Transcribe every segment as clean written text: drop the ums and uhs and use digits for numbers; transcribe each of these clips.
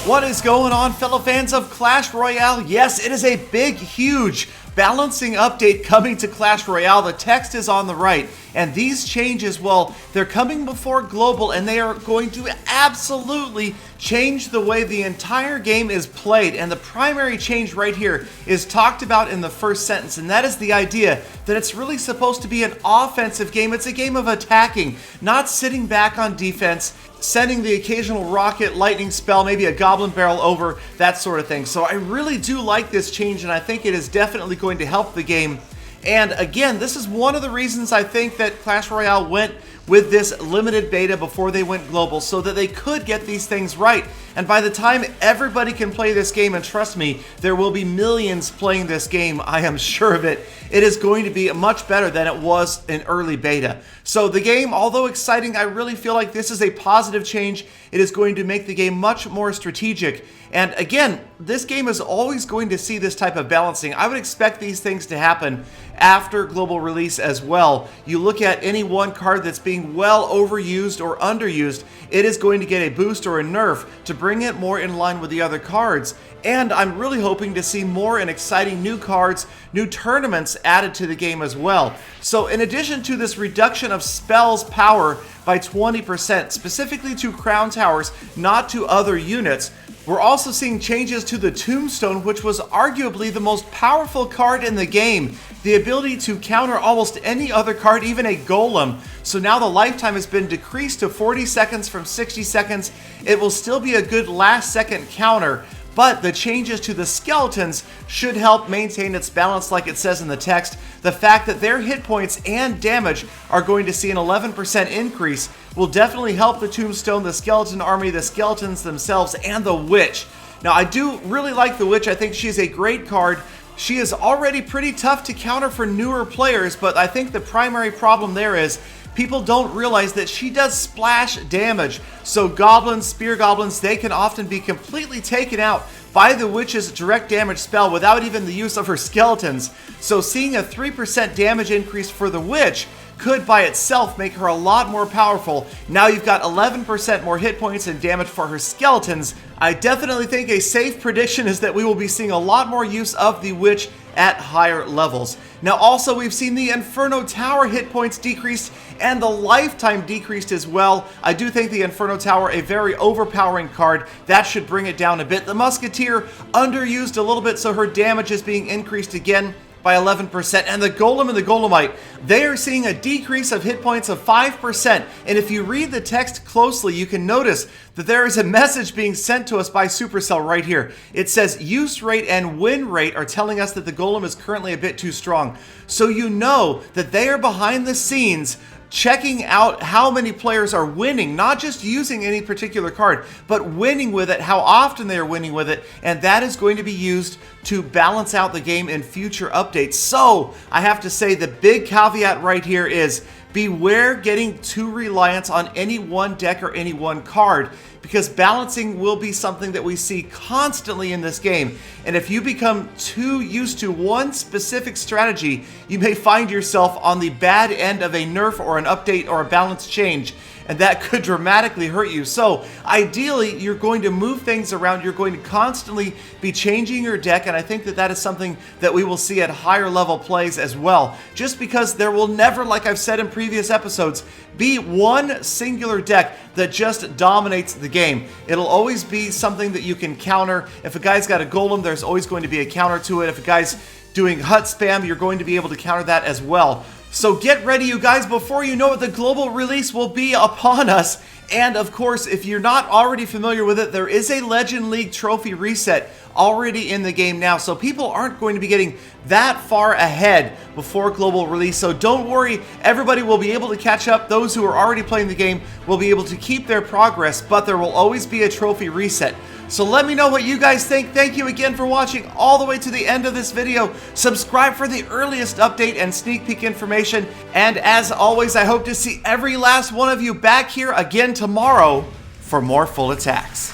What is going on, fellow fans of Clash Royale? Yes, it is a big, huge balancing update coming to Clash Royale. The text is on the right, and these changes, well, they're coming before Global, and they are going to absolutely change the way the entire game is played. And the primary change right here is talked about in the first sentence, and that is the idea that it's really supposed to be an offensive game. It's a game of attacking, not sitting back on defense, sending the occasional rocket, lightning spell, maybe a goblin barrel over, that sort of thing. So I really do like this change, and I think it is definitely going to help the game. And again, this is one of the reasons I think that Clash Royale went with this limited beta before they went global, so that they could get these things right. And by the time everybody can play this game, and trust me, there will be millions playing this game, I am sure of it, it is going to be much better than it was in early beta. So the game, although exciting, I really feel like this is a positive change. It is going to make the game much more strategic. And again, this game is always going to see this type of balancing. I would expect these things to happen after global release as well. You look at any one card that's being well overused or underused, it is going to get a boost or a nerf to bring it more in line with the other cards. And I'm really hoping to see more and exciting new cards, new tournaments added to the game as well. So in addition to this reduction of spells power by 20%, specifically to crown towers, not to other units, we're also seeing changes to the Tombstone, which was arguably the most powerful card in the game. The ability to counter almost any other card, even a Golem. So now the lifetime has been decreased to 40 seconds from 60 seconds. It will still be a good last second counter, but the changes to the skeletons should help maintain its balance like it says in the text. The fact that their hit points and damage are going to see an 11% increase will definitely help the Tombstone, the skeleton army, the skeletons themselves, and the Witch. Now, I do really like the Witch. I think she is a great card. She is already pretty tough to counter for newer players, but I think the primary problem there is people don't realize that she does splash damage. So goblins, spear goblins, they can often be completely taken out by the Witch's direct damage spell without even the use of her skeletons. So seeing a 3% damage increase for the Witch could by itself make her a lot more powerful. Now you've got 11% more hit points and damage for her skeletons. I definitely think a safe prediction is that we will be seeing a lot more use of the Witch at higher levels. Now also we've seen the Inferno Tower hit points decreased and the lifetime decreased as well. I do think the Inferno Tower a very overpowering card. That should bring it down a bit. The Musketeer underused a little bit, so her damage is being increased again by 11%. And the Golem and the Golemite, they are seeing a decrease of hit points of 5%. And if you read the text closely, you can notice that there is a message being sent to us by Supercell right here. It says use rate and win rate are telling us that the Golem is currently a bit too strong. So you know that they are behind the scenes checking out how many players are winning, not just using any particular card, but winning with it, how often they are winning with it, and that is going to be used to balance out the game in future updates. So I have to say the big caveat right here is beware getting too reliant on any one deck or any one card, because balancing will be something that we see constantly in this game. And if you become too used to one specific strategy, you may find yourself on the bad end of a nerf or an update or a balance change, and that could dramatically hurt you. So ideally, you're going to move things around. You're going to constantly be changing your deck, and I think that that is something that we will see at higher level plays as well. Just because there will never, like I've said in previous episodes, be one singular deck that just dominates the game. It'll always be something that you can counter. If a guy's got a Golem, there's always going to be a counter to it. If a guy's doing hut spam, you're going to be able to counter that as well. So get ready, you guys. Before you know it, the global release will be upon us. And of course, if you're not already familiar with it, there is a Legend League trophy reset already in the game now. So people aren't going to be getting that far ahead before global release. So don't worry, everybody will be able to catch up. Those who are already playing the game will be able to keep their progress, but there will always be a trophy reset. So let me know what you guys think. Thank you again for watching all the way to the end of this video. Subscribe for the earliest update and sneak peek information. And as always, I hope to see every last one of you back here again tomorrow for more full attacks.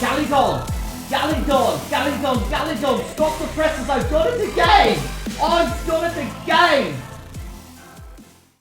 Galadon! Galadon! Galadon! Galadon! Stop the presses! I've done it again! I've done it again!